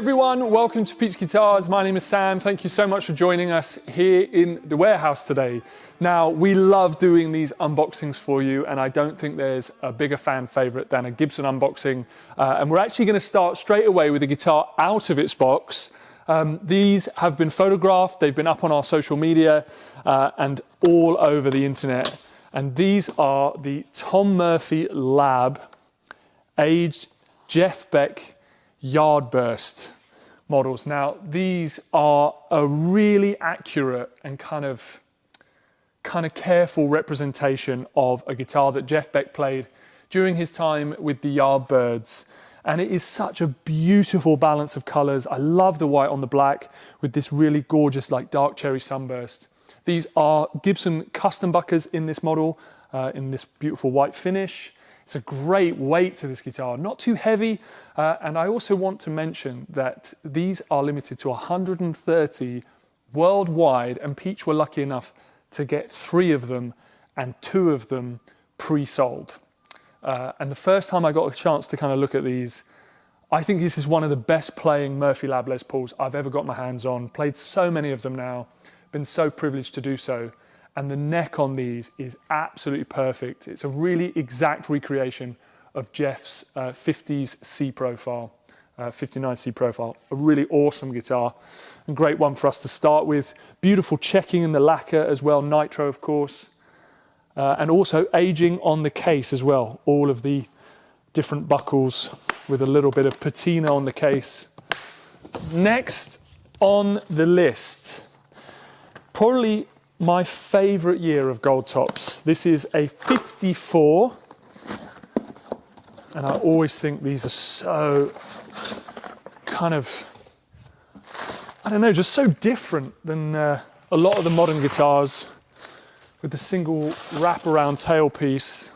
everyone, welcome to Peach Guitars. My name is Sam. Thank you so much for joining us here in the warehouse today. Now, we love doing these unboxings for you, and I don't think there's a bigger fan favorite than a Gibson unboxing. And we're actually going to start straight away with the guitar out of its box. These have been photographed, they've been up on our social media and all over the internet. And these are the Tom Murphy Lab aged Jeff Beck Yardburst models. Now, these are a really accurate and kind of careful representation of a guitar that Jeff Beck played during his time with the Yardbirds. And it is such a beautiful balance of colors. I love the white on the black with this really gorgeous like dark cherry sunburst. These are Gibson custom buckers in this model, in this beautiful white finish. It's a great weight to this guitar, not too heavy. And I also want to mention that these are limited to 130 worldwide, and Peach were lucky enough to get 3 of them and 2 of them pre-sold. And the first time I got a chance to kind of look at these, I think this is one of the best playing Murphy Lab Les Pauls I've ever got my hands on. Played so many of them now, been so privileged to do so. And the neck on these is absolutely perfect. It's a really exact recreation of Jeff's 50s C profile, 59 C profile. A really awesome guitar, and great one for us to start with. Beautiful checking in the lacquer as well, nitro of course. And also aging on the case as well. All of the different buckles with a little bit of patina on the case. Next on the list, probably my favorite year of Goldtops. This is a 54, and I always think these are so kind of, I don't know, just so different than a lot of the modern guitars with the single wraparound tailpiece.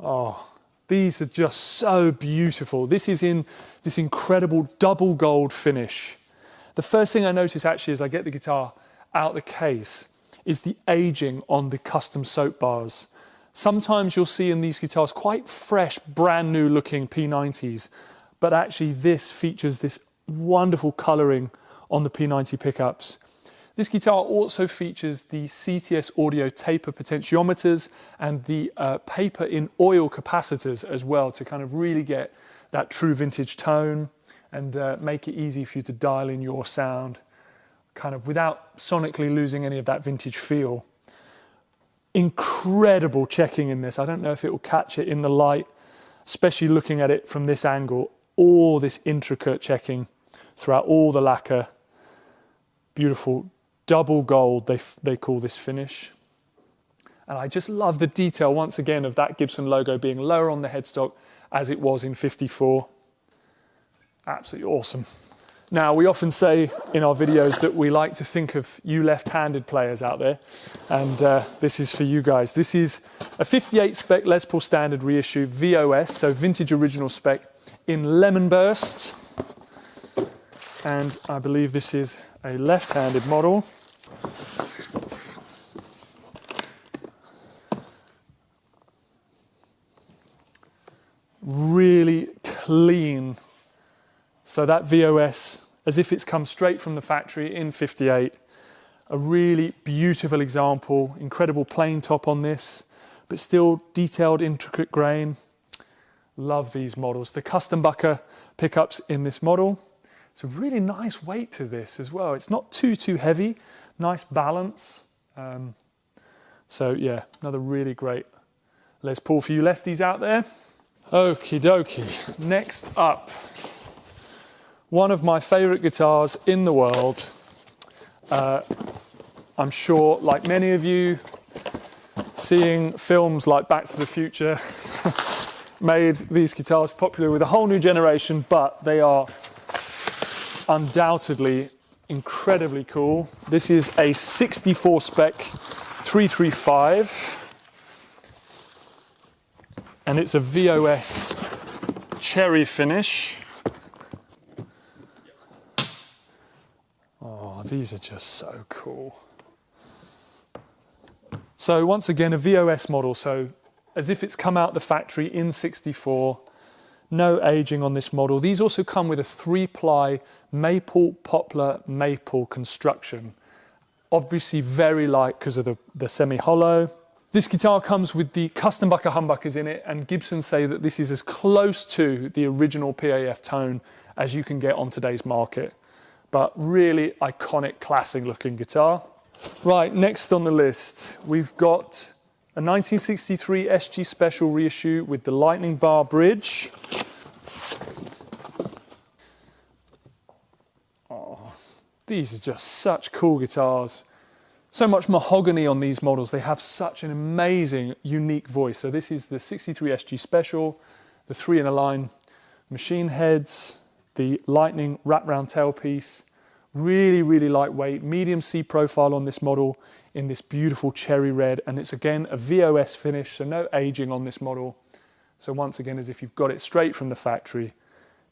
Oh, these are just so beautiful. This is in this incredible double gold finish. The first thing I notice actually as I get the guitar out the case is the aging on the custom soap bars. Sometimes you'll see in these guitars quite fresh, brand new looking P90s, but actually this features this wonderful coloring on the P90 pickups. This guitar also features the CTS audio taper potentiometers and the paper in oil capacitors as well to kind of really get that true vintage tone and make it easy for you to dial in your sound kind of without sonically losing any of that vintage feel. Incredible checking in this. I don't know if it will catch it in the light, especially looking at it from this angle. All this intricate checking throughout all the lacquer. Beautiful double gold, they call this finish. And I just love the detail once again of that Gibson logo being lower on the headstock as it was in 54. Absolutely awesome. Now, we often say in our videos that we like to think of you left-handed players out there, and this is for you guys. This is a 58 spec Les Paul Standard reissue VOS, so vintage original spec in lemon burst. And I believe this is a left-handed model. Really clean. So that VOS, as if it's come straight from the factory in 58. A really beautiful example, incredible plain top on this, but still detailed, intricate grain. Love these models. The custom bucker pickups in this model. It's a really nice weight to this as well. It's not too heavy, nice balance. So yeah, another really great Les Paul for you lefties out there. Okie dokie. Next up, one of my favorite guitars in the world. I'm sure, like many of you, seeing films like Back to the Future made these guitars popular with a whole new generation, but they are undoubtedly incredibly cool. This is a 64 spec 335, and it's a VOS cherry finish. Oh, these are just so cool. So once again, a VOS model, so as if it's come out the factory in 64. No aging on this model. These also come with a 3-ply maple, poplar, maple construction. Obviously very light because of the semi-hollow. This guitar comes with the custom humbuckers in it, and Gibson say that this is as close to the original PAF tone as you can get on today's market. But really iconic, classic looking guitar. Right, next on the list, we've got a 1963 SG Special reissue with the Lightning Bar bridge. Oh, these are just such cool guitars. So much mahogany on these models. They have such an amazing, unique voice. So this is the 63 SG Special, the 3-in-a-line machine heads, the Lightning wraparound tailpiece. Really, really lightweight, medium C profile on this model in this beautiful cherry red. And it's again a VOS finish, so no aging on this model. So once again, as if you've got it straight from the factory.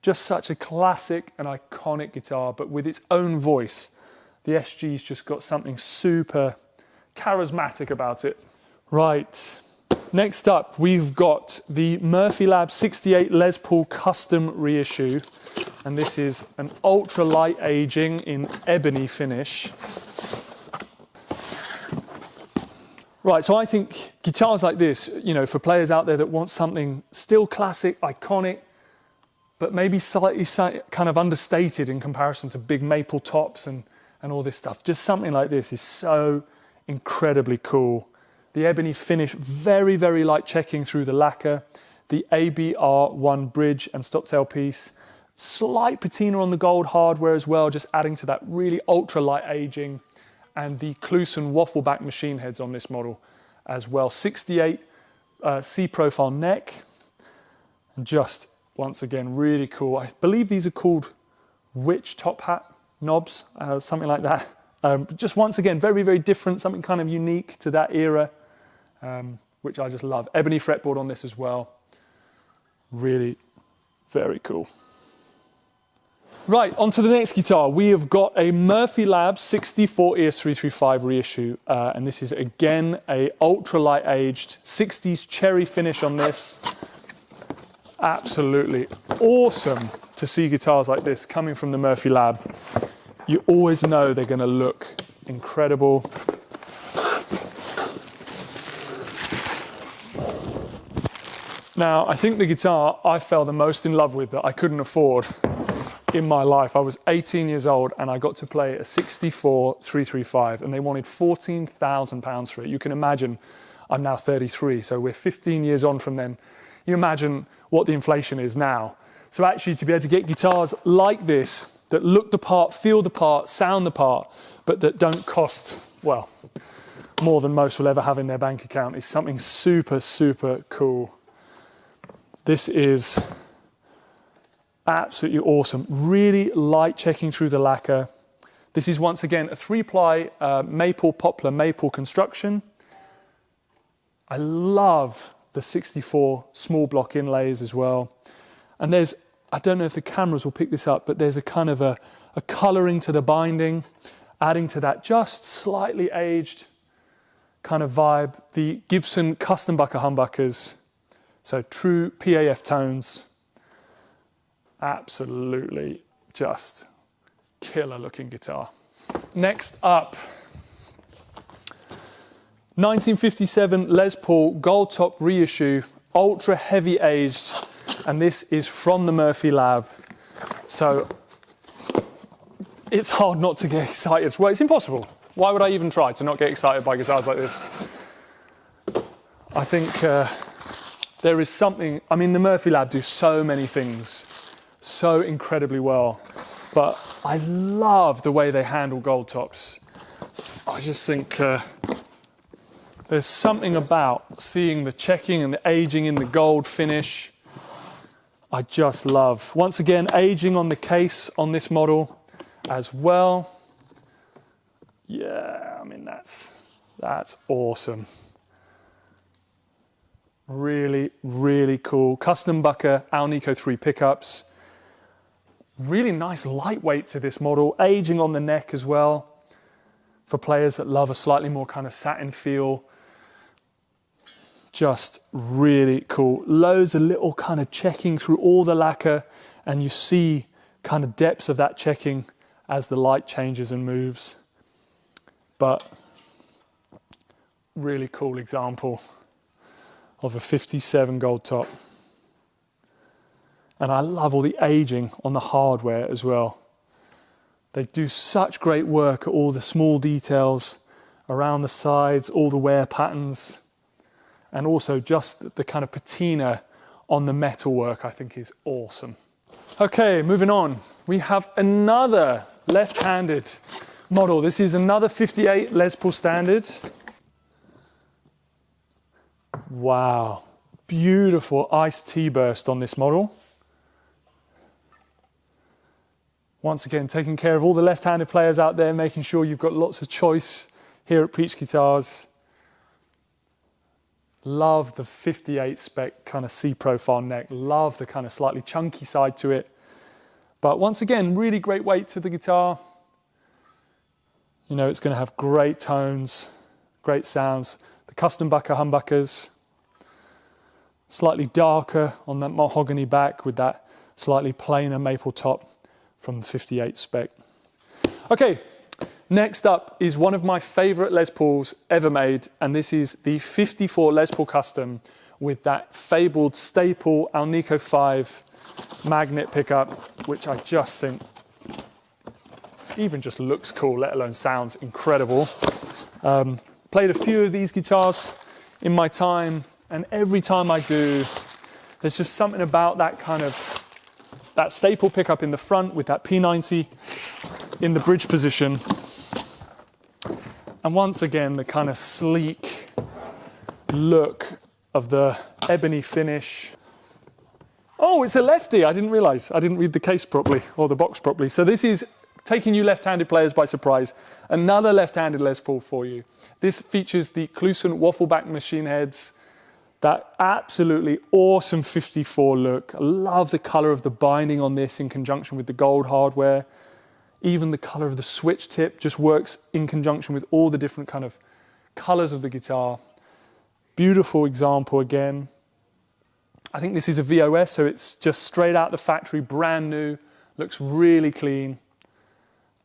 Just such a classic and iconic guitar, but with its own voice. The SG's just got something super charismatic about it. Right, next up, we've got the Murphy Lab 68 Les Paul Custom reissue. And this is an ultra light aging in ebony finish. Right, so I think guitars like this, you know, for players out there that want something still classic, iconic, but maybe slightly kind of understated in comparison to big maple tops and all this stuff. Just something like this is so incredibly cool. The ebony finish, very, very light checking through the lacquer. The ABR1 bridge and stop tail piece. Slight patina on the gold hardware as well, just adding to that really ultra light aging. And the Clusen waffle back machine heads on this model as well. 68 C profile neck. And just once again, really cool. I believe these are called witch top hat knobs, something like that. Just once again, very, very different, something kind of unique to that era, which I just love. Ebony fretboard on this as well. Really very cool. Right, on to the next guitar. We have got a Murphy Lab 64 ES335 reissue, and this is again a ultralight aged 60s cherry finish on this. Absolutely awesome to see guitars like this coming from the Murphy Lab. You always know they're going to look incredible. Now, I think the guitar I fell the most in love with that I couldn't afford in my life. I was 18 years old and I got to play a 64 335 and they wanted £14,000 for it. You can imagine I'm now 33, so we're 15 years on from then. You imagine what the inflation is now. So actually to be able to get guitars like this that look the part, feel the part, sound the part, but that don't cost, well, more than most will ever have in their bank account is something super, super cool. This is absolutely awesome. Really light checking through the lacquer. This is once again a 3-ply maple, poplar, maple construction. I love the 64 small block inlays as well. And there's, I don't know if the cameras will pick this up, but there's a kind of a colouring to the binding, adding to that just slightly aged kind of vibe. The Gibson custom humbuckers, so true PAF tones. Absolutely just killer looking guitar. Next up, 1957 Les Paul Goldtop reissue, ultra heavy aged, and this is from the Murphy Lab. So it's hard not to get excited. Well, it's impossible. Why would I even try to not get excited by guitars like this? I think there is something, I mean, the Murphy Lab do so many things so incredibly well, but I love the way they handle gold tops. I just think there's something about seeing the checking and the aging in the gold finish. I just love. Once again, aging on the case on this model as well. Yeah, I mean, that's awesome. Really, really cool. Custom Bucker Alnico 3 pickups. Really nice lightweight to this model. Aging on the neck as well. For players that love a slightly more kind of satin feel. Just really cool. Loads of little kind of checking through all the lacquer, and you see kind of depths of that checking as the light changes and moves. But really cool example of a 57 Goldtop. And I love all the aging on the hardware as well. They do such great work at all the small details around the sides, all the wear patterns, and also just the kind of patina on the metalwork I think is awesome. Okay, moving on. We have another left-handed model. This is another 58 Les Paul Standard. Wow, beautiful iced tea burst on this model. Once again, taking care of all the left-handed players out there, making sure you've got lots of choice here at Peach Guitars. Love the 58 spec kind of C-profile neck. Love the kind of slightly chunky side to it. But once again, really great weight to the guitar. You know, it's going to have great tones, great sounds. The custom bucker humbuckers, slightly darker on that mahogany back with that slightly plainer maple top from the 58 spec. Okay, next up is one of my favorite Les Pauls ever made, and this is the 54 Les Paul Custom with that fabled staple Alnico 5 magnet pickup, which I just think even just looks cool, let alone sounds incredible. Played a few of these guitars in my time, and every time I do, there's just something about that kind of that staple pickup in the front with that P90 in the bridge position. And once again, the kind of sleek look of the ebony finish. Oh, it's a lefty. I didn't realize. I didn't read the case properly or the box properly. So this is taking you left-handed players by surprise. Another left-handed Les Paul for you. This features the Kluson waffleback machine heads. That absolutely awesome 54 look. I love the color of the binding on this in conjunction with the gold hardware. Even the color of the switch tip just works in conjunction with all the different kind of colors of the guitar. Beautiful example again. I think this is a VOS, so it's just straight out the factory, brand new. Looks really clean.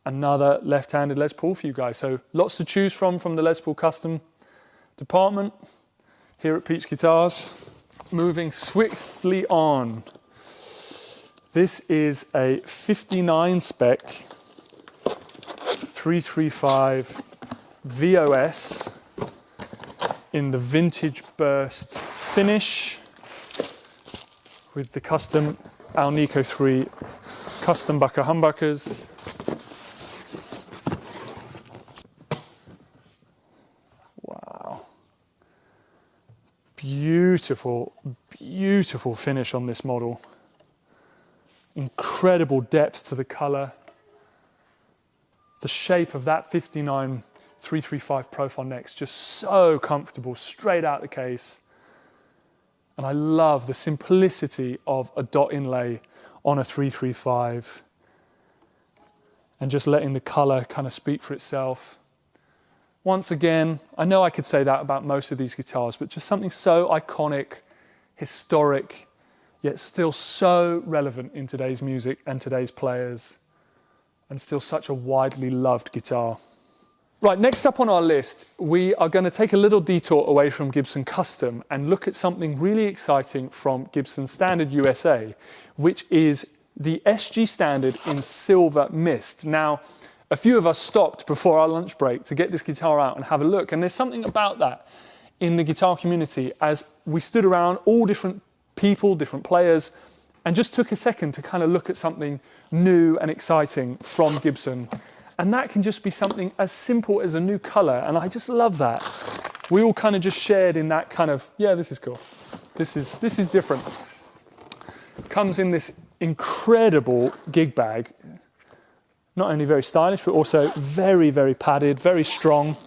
Another left-handed Les Paul for you guys. So lots to choose from the Les Paul custom department here at Peach Guitars. Moving swiftly on. This is a 59 spec 335 VOS in the vintage burst finish with the custom Alnico 3 custom bucker humbuckers. Beautiful, beautiful finish on this model. Incredible depth to the color. The shape of that 59 335 profile neck's just so comfortable, straight out the case. And I love the simplicity of a dot inlay on a 335 and just letting the color kind of speak for itself. Once again, I know I could say that about most of these guitars, but just something so iconic, historic, yet still so relevant in today's music and today's players, and still such a widely loved guitar. Right, next up on our list, we are going to take a little detour away from Gibson Custom and look at something really exciting from Gibson Standard USA, which is the SG Standard in Silver Mist. Now, a few of us stopped before our lunch break to get this guitar out and have a look, and there's something about that in the guitar community as we stood around, all different people, different players, and just took a second to kind of look at something new and exciting from Gibson. And that can just be something as simple as a new color, and I just love that. We all kind of just shared in that kind of, yeah, this is cool. This is different. Comes in this incredible gig bag. Not only very stylish, but also very, very padded, very strong.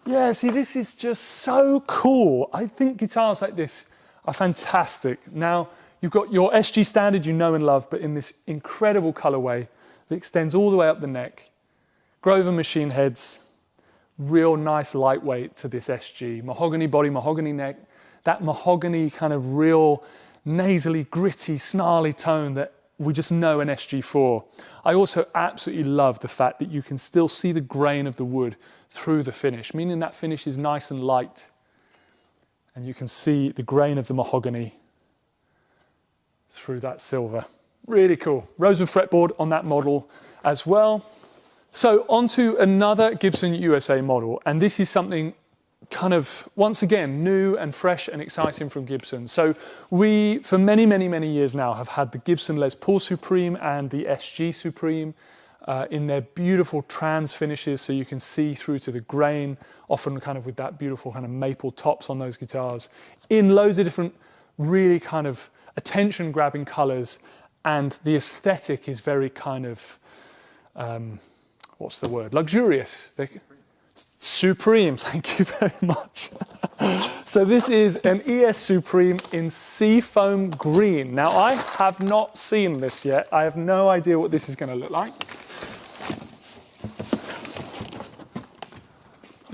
Yeah, see, this is just so cool. I think guitars like this are fantastic. Now, you've got your SG Standard you know and love, but in this incredible colorway that extends all the way up the neck. Grover machine heads, real nice lightweight to this SG. Mahogany body, mahogany neck, that mahogany kind of real nasally, gritty, snarly tone that we just know an SG4. I also absolutely love the fact that you can still see the grain of the wood through the finish, meaning that finish is nice and light. And you can see the grain of the mahogany through that silver. Really cool. Rosewood fretboard on that model as well. So onto another Gibson USA model, and this is something kind of, once again, new and fresh and exciting from Gibson. So we, for many, many, many years now, have had the Gibson Les Paul Supreme and the SG Supreme in their beautiful trans finishes, so you can see through to the grain, often kind of with that beautiful kind of maple tops on those guitars, in loads of different really kind of attention-grabbing colours, and the aesthetic is very kind of, what's the word? Luxurious. Supreme, thank you very much. So this is an ES Supreme in Seafoam green. Now I have not seen this yet. I have no idea what this is going to look like.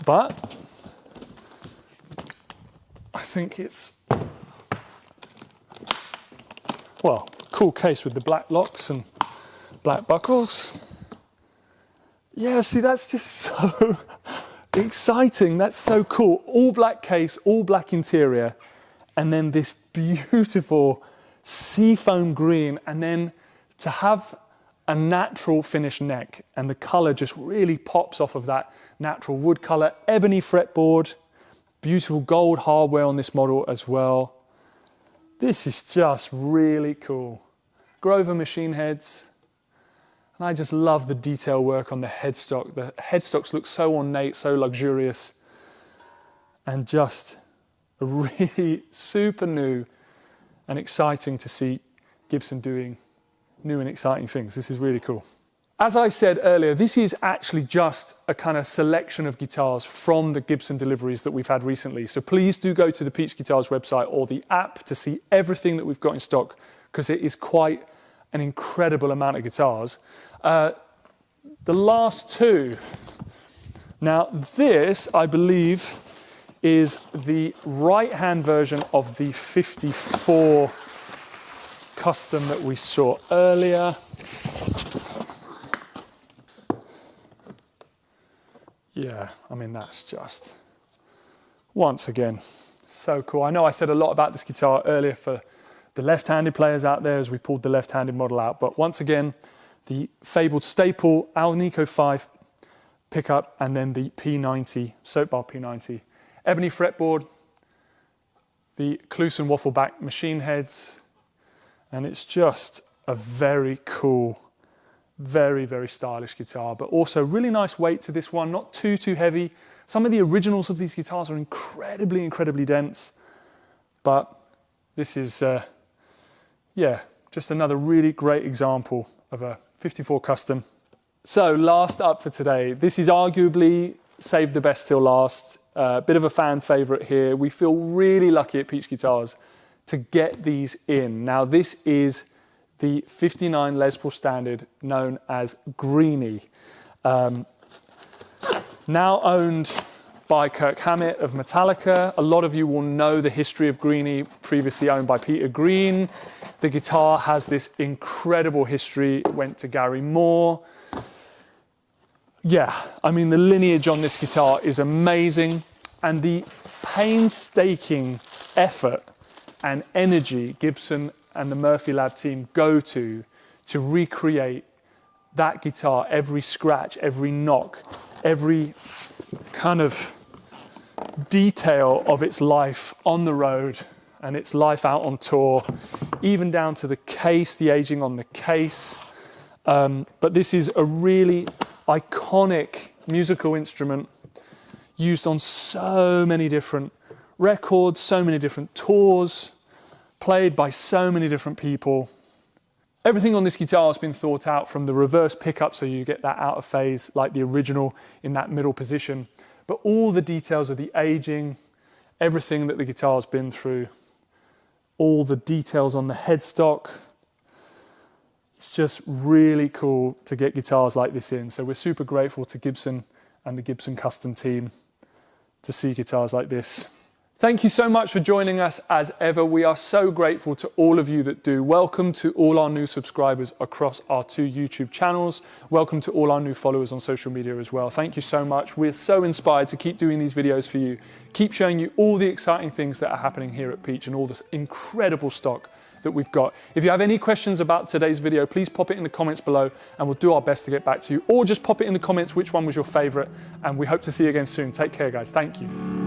But I think it's, well, cool case with the black locks and black buckles. Yeah, see, that's just so exciting. That's so cool. All black case, all black interior, and then this beautiful seafoam green, and then to have a natural finish neck, and the color just really pops off of that natural wood color. Ebony fretboard, beautiful gold hardware on this model as well. This is just really cool. Grover machine heads. And I just love the detail work on the headstock. The headstocks look so ornate, so luxurious, and just really super new and exciting to see Gibson doing new and exciting things. This is really cool. As I said earlier, this is actually just a kind of selection of guitars from the Gibson deliveries that we've had recently. So please do go to the Peach Guitars website or the app to see everything that we've got in stock, because it is quite an incredible amount of guitars. The last two. Now this, I believe, is the right-hand version of the 54 custom that we saw earlier. Yeah, I mean, that's just, once again, so cool. I know I said a lot about this guitar earlier for the left-handed players out there as we pulled the left-handed model out, but once again, the fabled staple Alnico 5 pickup, and then the P90, Soap Bar P90. Ebony fretboard, the Clusen waffle back machine heads, and it's just a very cool, very, very stylish guitar, but also really nice weight to this one, not too heavy. Some of the originals of these guitars are incredibly, incredibly dense, but this is, yeah, just another really great example of a 54 custom. So last up for today, this is arguably saved the best till last. Bit of a fan favorite here. We feel really lucky at Peach Guitars to get these in. Now this is the 59 Les Paul Standard known as Greeny. Now owned by Kirk Hammett of Metallica. A lot of you will know the history of Greeny, previously owned by Peter Green. The guitar has this incredible history. It went to Gary Moore. Yeah, I mean, the lineage on this guitar is amazing, and the painstaking effort and energy Gibson and the Murphy Lab team go to recreate that guitar, every scratch, every knock, every kind of detail of its life on the road and its life out on tour, even down to the case, the aging on the case. But this is a really iconic musical instrument used on so many different records, so many different tours, played by so many different people. Everything on this guitar has been thought out, from the reverse pickup so you get that out of phase like the original in that middle position, but all the details of the aging, everything that the guitar's been through, all the details on the headstock, It's just really cool to get guitars like this in. So we're super grateful to Gibson and the Gibson custom team to see guitars like this. Thank you so much for joining us as ever. We are so grateful to all of you that do. Welcome to all our new subscribers across our 2 YouTube channels. Welcome to all our new followers on social media as well. Thank you so much. We're so inspired to keep doing these videos for you, keep showing you all the exciting things that are happening here at Peach and all this incredible stock that we've got. If you have any questions about today's video, please pop it in the comments below and we'll do our best to get back to you, or just pop it in the comments which one was your favorite, and we hope to see you again soon. Take care, guys. Thank you.